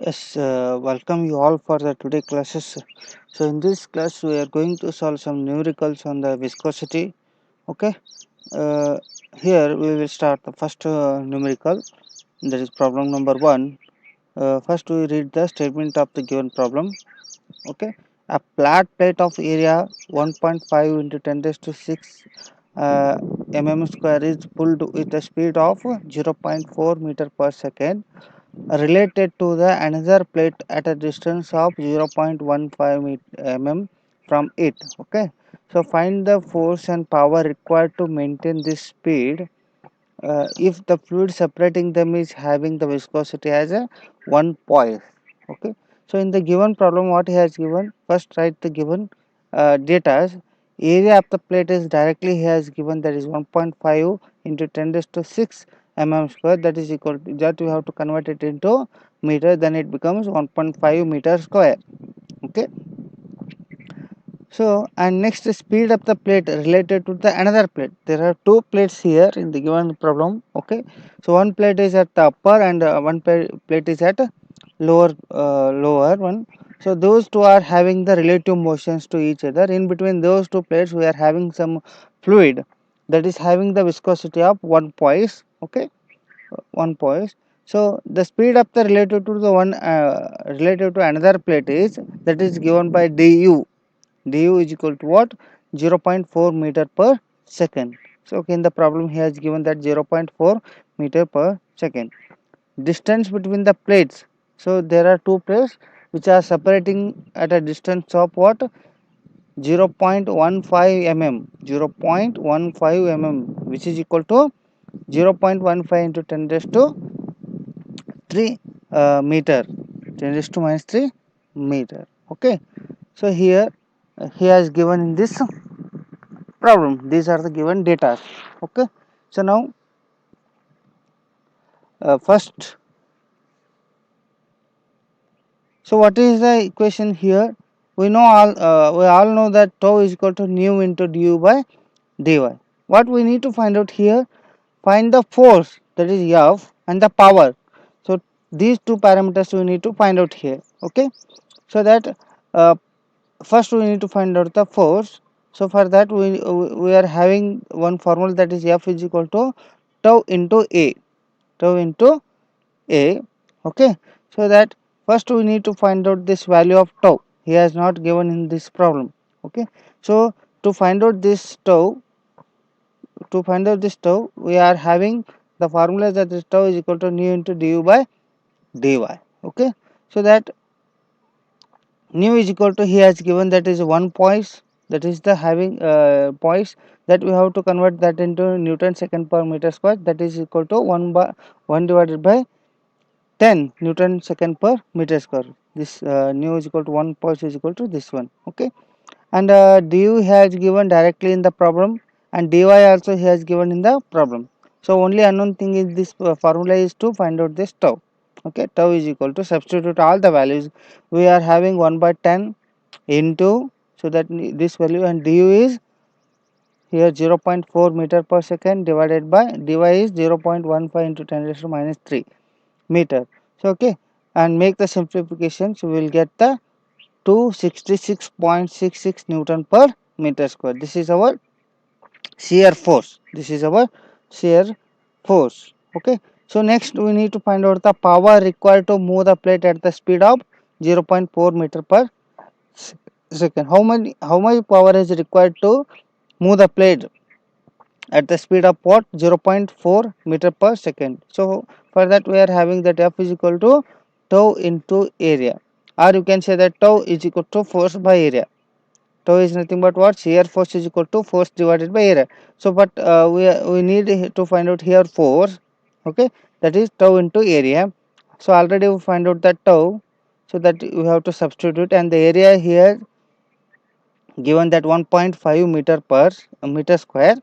Yes, welcome you all for the today classes. So in this class we are going to solve some numericals on the viscosity. Okay, uh, here we will start the first numerical, that is problem number 1. First we read the statement of the given problem. Okay, a flat plate of area 1.5 into 10 raised to 6 mm square is pulled with a speed of 0.4 meter per second related to the another plate at a distance of 0.15 mm from it. Okay, so find the force and power required to maintain this speed if the fluid separating them is having the viscosity as a 1 point. Okay, so in the given problem what he has given, first write the given data. Area of the plate is directly he has given, that is 1.5 into 10 raised to 6 mm square, that is equal to that. We have to convert it into meter, then it becomes 1.5 meter square. Okay, so and next speed of the plate related to the another plate. There are two plates here in the given problem. Okay, so one plate is at the upper and one plate is at lower one. So those two are having the relative motions to each other. In between those two plates we are having some fluid that is having the viscosity of 1 poise. Okay, 1 poise. So the speed of the relative to the one relative to another plate is, that is given by du. Du is equal to what? 0.4 meter per second. So okay, in the problem he has given that 0.4 meter per second. Distance between the plates. So there are two plates which are separating at a distance of what? 0.15 mm. 0.15 mm, which is equal to 0.15 into 10 raised to 3 meter. 10 raised to minus 3 meter. Okay, so here he has given in this problem, these are the given data. Okay, so now first, so what is the equation here? We all know that tau is equal to nu into du by dy. What we need to find out here, find the force, that is F, and the power. So these two parameters we need to find out here. Okay, so that uh, first we need to find out the force. So for that we are having one formula, that is F is equal to tau into A. Tau into A. Okay, so that first we need to find out this value of tau. He has not given in this problem. Okay, so to find out this tau, we are having the formula, that is tau is equal to nu into du by dy. Okay, so that nu is equal to, he has given that is 1 poise, that is the having poise, that we have to convert that into Newton second per meter square, that is equal to 1 divided by 10 Newton second per meter square. This nu is equal to 1 poise is equal to this one. Okay, and du has given directly in the problem, and dy also he has given in the problem. So only unknown thing is this formula is to find out this tau. Okay, tau is equal to, substitute all the values. We are having 1 by 10 into, so that this value, and du is here 0.4 meter per second divided by dy is 0.15 into 10 raised to minus 3 meter. So okay, and make the simplification, so we will get the 266.66 Newton per meter square. This is our shear force. This is our shear force. Okay, so next we need to find out the power required to move the plate at the speed of 0.4 meter per second. How much power is required to move the plate at the speed of what? 0.4 meter per second. So for that we are having that F is equal to tau into area, or you can say that tau is equal to force by area. Tau is nothing but what? Shear force is equal to force divided by area. So but we need to find out here force. Okay, that is tau into area. So already we find out that tau, so that we have to substitute, and the area here given that 1.5 meter per meter square.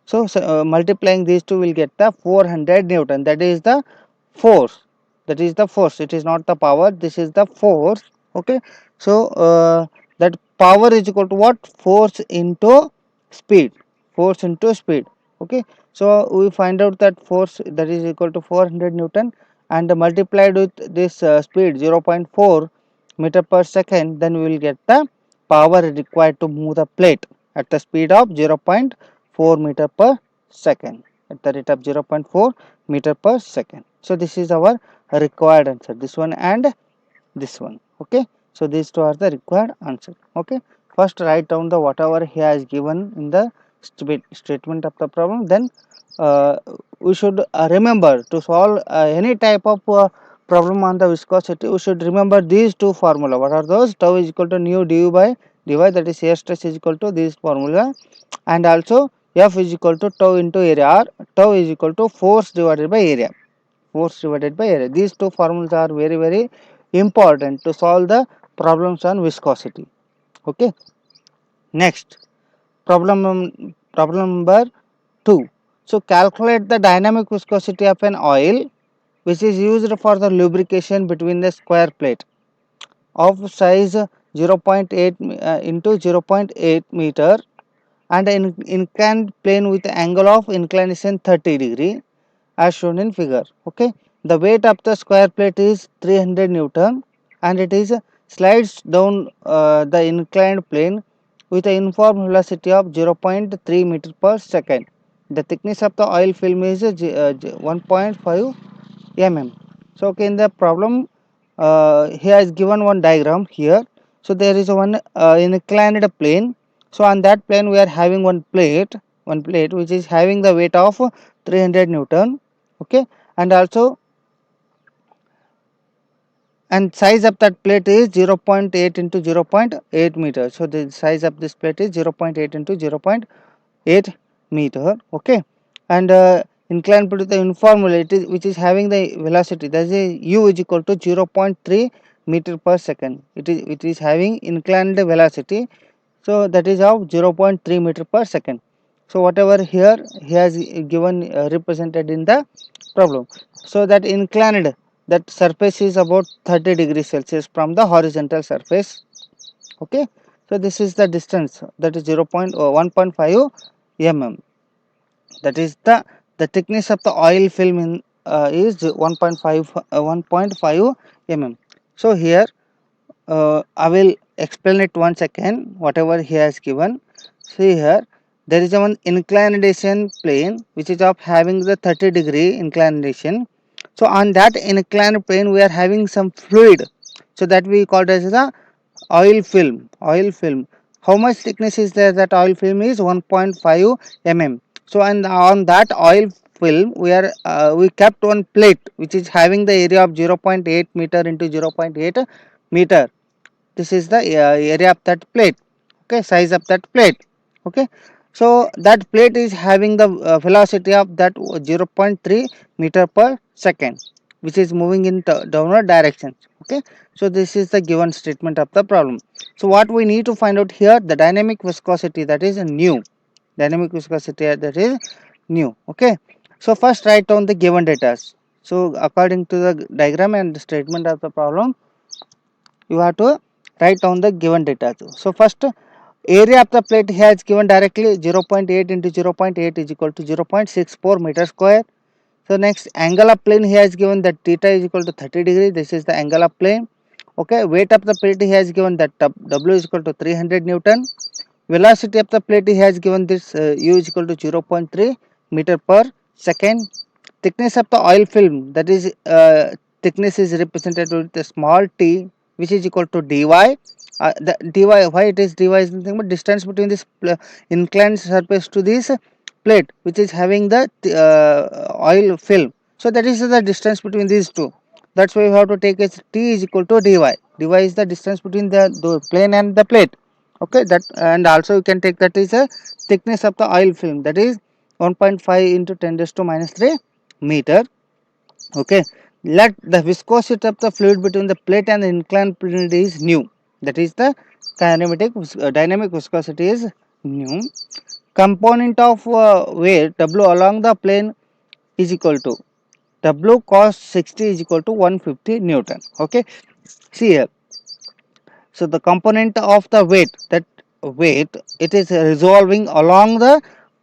So, multiplying these two will get the 400 Newton, that is the force. That is the force, it is not the power, this is the force. Okay, so that power is equal to what? Force into speed. Force into speed. Okay, so we find out that force, that is equal to 400 Newton, and multiplied with this speed 0.4 meter per second, then we will get the power required to move the plate at the speed of 0.4 meter per second, at the rate of 0.4 meter per second. So this is our required answer, this one and this one. Okay, so these two are the required answer. Okay, first write down the whatever he has given in the statement of the problem, then uh, we should remember to solve any type of problem on the viscosity. We should remember these two formula. What are those? Tau is equal to nu du by dy, that is air stress is equal to this formula, and also F is equal to tau into area, or tau is equal to force divided by area, force divided by area. These two formulas are very important to solve the problems on viscosity. Okay, next problem number 2. So calculate the dynamic viscosity of an oil which is used for the lubrication between the square plate of size 0.8 into 0.8 meter and an inclined plane with angle of inclination 30 degree as shown in figure. Okay, the weight of the square plate is 300 Newton and it is slides down the inclined plane with a uniform velocity of 0.3 meter per second. The thickness of the oil film is 1.5 mm. So okay, in the problem he has given one diagram here. So there is one inclined plane. So on that plane we are having one plate which is having the weight of 300 Newton. Okay, and also and size of that plate is 0.8 into 0.8 meter. So the size of this plate is 0.8 into 0.8 meter. Okay, and inclined plane with the uniform velocity which is having the velocity, that is u is equal to 0.3 meter per second. It is having inclined velocity, so that is of 0.3 meter per second. So whatever here he has given represented in the problem. So that inclined, that surface is about 30 degrees Celsius from the horizontal surface. Okay, so this is the distance, that is 1.5 mm. That is the thickness of the oil film in is 1.5 mm. So here I will explain it once again whatever he has given. See here, there is a one inclination plane which is of having the 30-degree inclination. So on that inclined plane we are having some fluid, so that we call it as the oil film. How much thickness is there? That oil film is 1.5 mm. So and on that oil film we kept one plate which is having the area of 0.8 meter into 0.8 meter. This is the area of that plate. Okay, size of that plate. Okay, so that plate is having the velocity of that 0.3 meter per second, which is moving in downward direction. Okay, so this is the given statement of the problem. So what we need to find out here, the dynamic viscosity, that is new. Dynamic viscosity, that is new. Okay, so first write down the given data. So according to the diagram and the statement of the problem, you have to write down the given data. So first, area of the plate has given directly 0.8 into 0.8 is equal to 0.64 meter square. So next, angle of plane he has given that theta is equal to 30 degree. This is the angle of plane. Okay, weight of the plate he has given that W is equal to 300 Newton. Velocity of the plate he has given this U is equal to 0.3 meter per second. Thickness of the oil film, that is thickness is represented with a small t, which is equal to dy. The dy, why it is dy is nothing but distance between this inclined surface to this plate which is having the oil film. So that is the distance between these two. That's why we have to take as t is equal to dy. Dy is the distance between the plane and the plate. Okay, that, and also you can take that is a thickness of the oil film, that is 1.5 into 10 raised to minus 3 meter. Okay, let the viscosity of the fluid between the plate and the inclined plane is new, that is the dynamic viscosity is new. Component of weight W along the plane is equal to W cos 60 is equal to 150 Newton. Okay, see here. So the component of the weight, that weight, it is resolving along the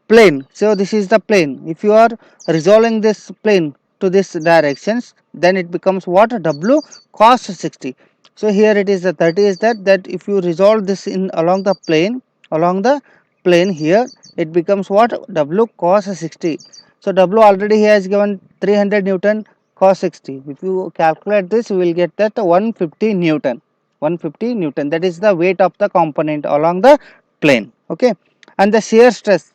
plane. So this is the plane. If you are resolving this plane to this directions, then it becomes what? W cos 60. So here it is the 30 is that if you resolve this in along the plane here, it becomes what? W cos 60. So W already he has given 300 Newton cos 60. If you calculate this, you will get that 150 Newton. 150 Newton, that is the weight of the component along the plane. Okay, and the shear stress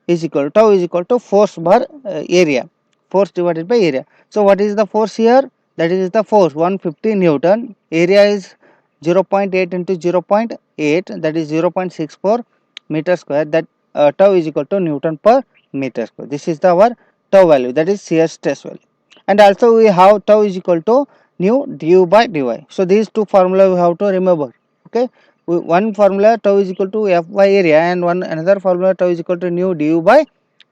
is equal tau is equal to force bar area, force divided by area. So what is the force here? That is the force 150 Newton. Area is 0.8 into 0.8, that is 0.64 meter square. That tau is equal to Newton per meter square. This is the our tau value, that is shear stress value. And also we have tau is equal to nu du by dy. So these two formula we have to remember. Okay, one formula tau is equal to F by area, and one another formula tau is equal to nu du by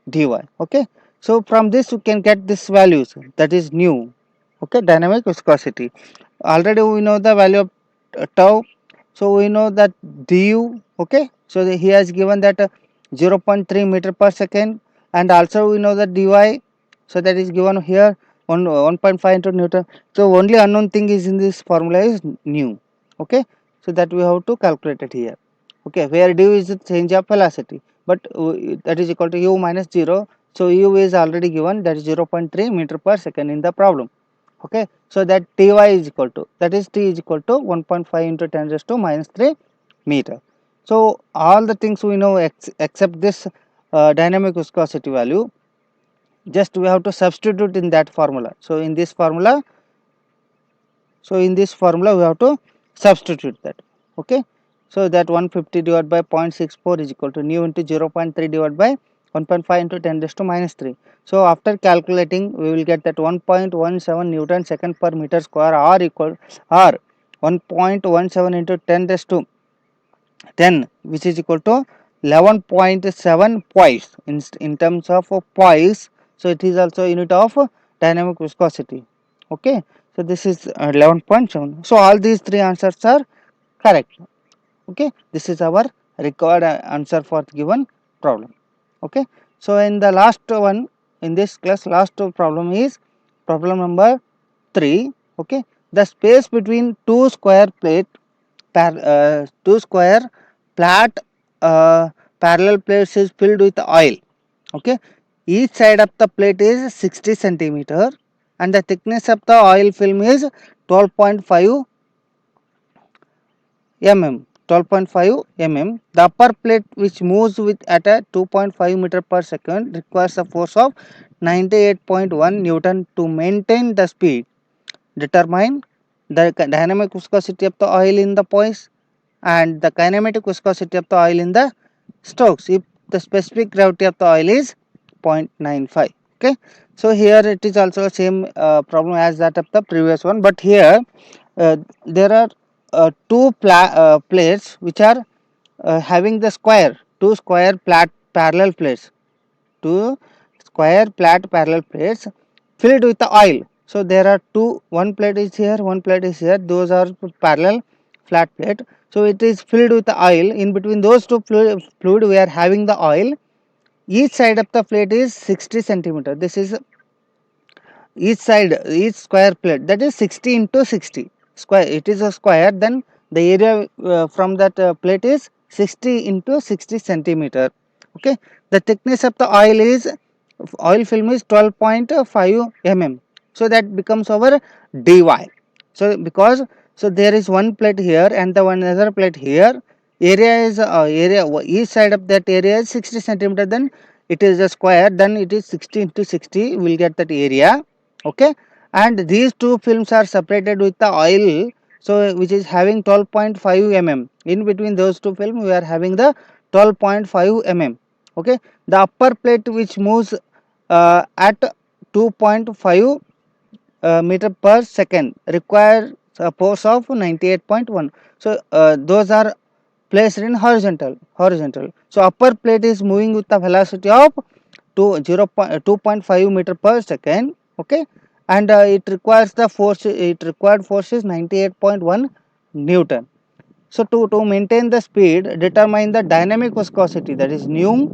dy. Okay, so from this you can get this values, that is nu. Okay, dynamic viscosity. Already we know the value of tau, so we know that du. Okay, so he has given that 0.3 meter per second, and also we know that dy, so that is given here 1.5 into Newton. So only unknown thing is in this formula is nu. Okay, so that we have to calculate it here. Okay, where du is the change of velocity, but that is equal to u minus 0. So u is already given, that is 0.3 meter per second in the problem. Okay, so that ty is equal to, that is t is equal to 1.5 into 10 raised to minus 3 meter. So all the things we know except this dynamic viscosity value, just we have to substitute in that formula. So in this formula, we have to substitute that. Okay, so that 150 divided by 0.64 is equal to nu into 0.3 divided by 1.5 into 10 raised to minus 3. So after calculating, we will get that 1.17 Newton second per meter square, or equal, or 1.17 into 10 raised to 10, which is equal to 11.7 poise in terms of poise. So it is also unit of dynamic viscosity. Okay, so this is 11.7. So all these three answers are correct. Okay, this is our required answer for the given problem. Okay, so in the last one in this class, last problem is problem number 3. Okay, the space between two square flat parallel plates is filled with oil. Okay, each side of the plate is 60 centimeter, and the thickness of the oil film is 12.5 mm. 12.5 mm. The upper plate, which moves with at a 2.5 meter per second, requires a force of 98.1 Newton to maintain the speed. Determine the dynamic viscosity of the oil in the poise and the kinematic viscosity of the oil in the Stokes if the specific gravity of the oil is 0.95. Okay, so here it is also same problem as that of the previous one, but here there are two plates which are having the two square flat parallel plates, two square flat parallel plates filled with the oil. So there are two, one plate is here, one plate is here, those are parallel flat plate. So it is filled with the oil. In between those two fluid we are having the oil. Each side of the plate is 60 centimeter. This is each side, each square plate, that is 60 into 60 square, it is a square, then the area from that plate is 60 into 60 centimeter. Okay, the thickness of the oil film is 12.5 mm. So that becomes our dy. So because, so there is one plate here and the one other plate here, area is each side of that area is 60 centimeter, then it is a square, then it is 60 into 60, we will get that area. Okay, and these two films are separated with the oil, so which is having 12.5 mm. In between those two films we are having the 12.5 mm. Okay, the upper plate which moves at 2.5 meter per second require a force of 98.1. So those are placed in horizontal. So upper plate is moving with the velocity of 2.5 meter per second. Okay, and it requires the force, it required force is 98.1 Newton. So to maintain the speed, determine the dynamic viscosity, that is nu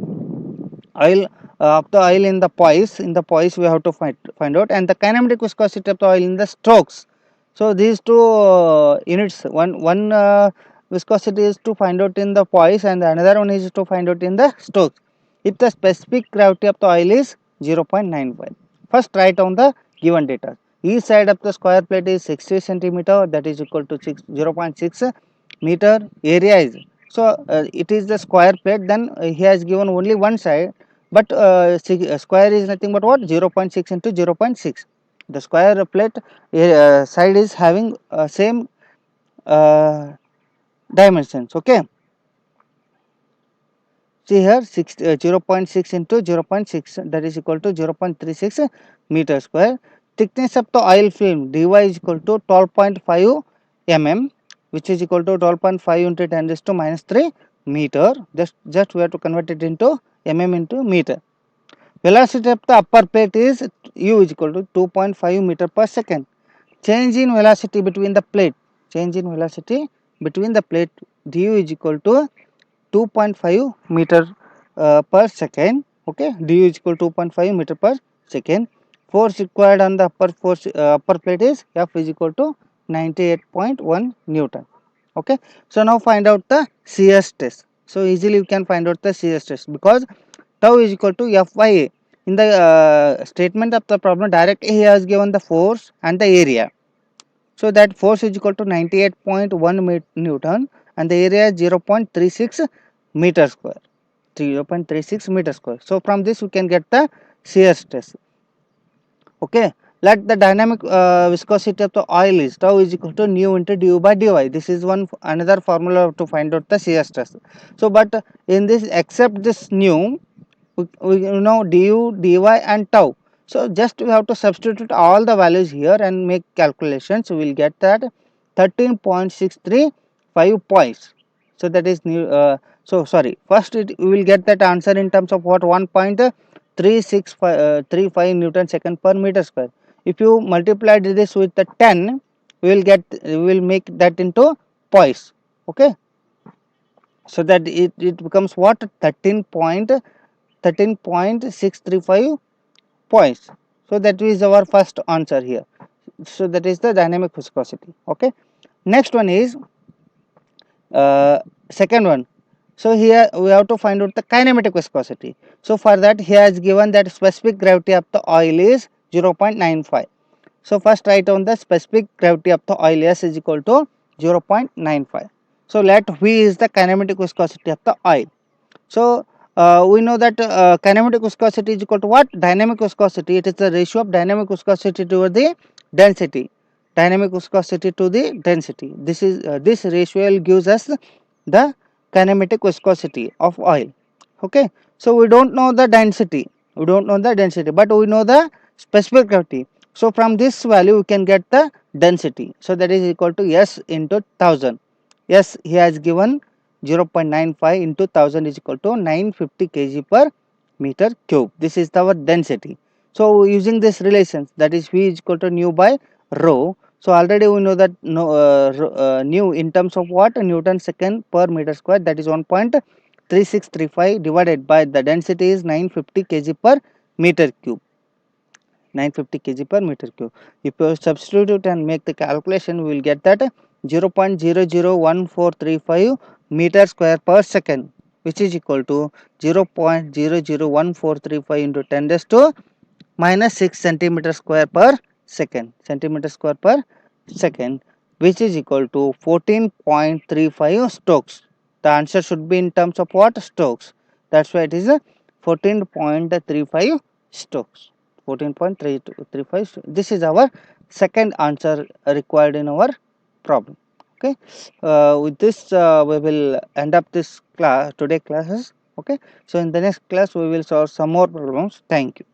oil of the oil in the poise we have to find out, and the kinematic viscosity of the oil in the strokes. So these two units, one viscosity is to find out in the poise and another one is to find out in the strokes. If the specific gravity of the oil is 0.95, first write down the given data. Each side of the square plate is 60 centimeter, that is equal to 0.6 meter. Area is, so it is the square plate, then he has given only one side, but square is nothing but what, 0.6 into 0.6. The square plate side is having same uh, dimensions. Okay, see here 0.6 into 0.6, that is equal to 0.36 meter square. Thickness of the oil film dy is equal to 12.5 mm, which is equal to 12.5 into 10 raised to minus 3 meter. Just we have to convert it into mm into meter. Velocity of the upper plate is u is equal to 2.5 meter per second. Change in velocity between the plate, change in velocity between the plate, du is equal to 2.5 meter per second. Okay, du is equal to 2.5 meter per second. Force required on the upper plate is F is equal to 98.1 Newton. Okay, so now find out the shear stress. So easily you can find out the shear stress because tau is equal to F by A. In the statement of the problem, directly he has given the force and the area. So that force is equal to 98.1 Newton and the area is 0.36 meter square. 0.36 meter square. So from this we can get the shear stress. Okay, let the dynamic viscosity of the oil is tau is equal to nu into du by dy. This is one another formula to find out the shear stress. So but in this, except this nu, we know du, dy and tau. So just we have to substitute all the values here and make calculations. We will get that 13.635 points. So that is new. So sorry, first we will get that answer in terms of what, 1.3635 Newton second per meter square. If you multiply this with the 10, we will make that into poise. Okay, so that it becomes what, 13.635 points. So that is our first answer here. So that is the dynamic viscosity. Okay, next one is second one. So here we have to find out the kinematic viscosity. So for that he has given that specific gravity of the oil is 0.95. So first write down the specific gravity of the oil, S is equal to 0.95. So let V is the kinematic viscosity of the oil. So we know that kinematic viscosity is equal to what? Dynamic viscosity. It is the ratio of dynamic viscosity to the density. Dynamic viscosity to the density. This ratio gives us the kinematic viscosity of oil. Okay. So we don't know the density. We don't know the density, but we know the specific gravity. So from this value we can get the density. So that is equal to S into 1000. Yes, he has given 0.95 into 1000 is equal to 950 kg per meter cube. This is our density. So using this relations, that is V is equal to nu by rho. So already we know that no, nu in terms of what, Newton second per meter square, that is 1.3635 divided by the density is 950 kg per meter cube. 950 kg per meter cube. If you substitute and make the calculation, we will get that 0.001435 meter square per second, which is equal to 0.001435 into 10 raised to minus 6 centimeter square per second, which is equal to 14.35 strokes. The answer should be in terms of what? Strokes. That's why it is 14.35 strokes. 14.335. This is our second answer required in our problem. Okay, with this we will end up this class today classes. Okay, so in the next class we will solve some more problems. Thank you.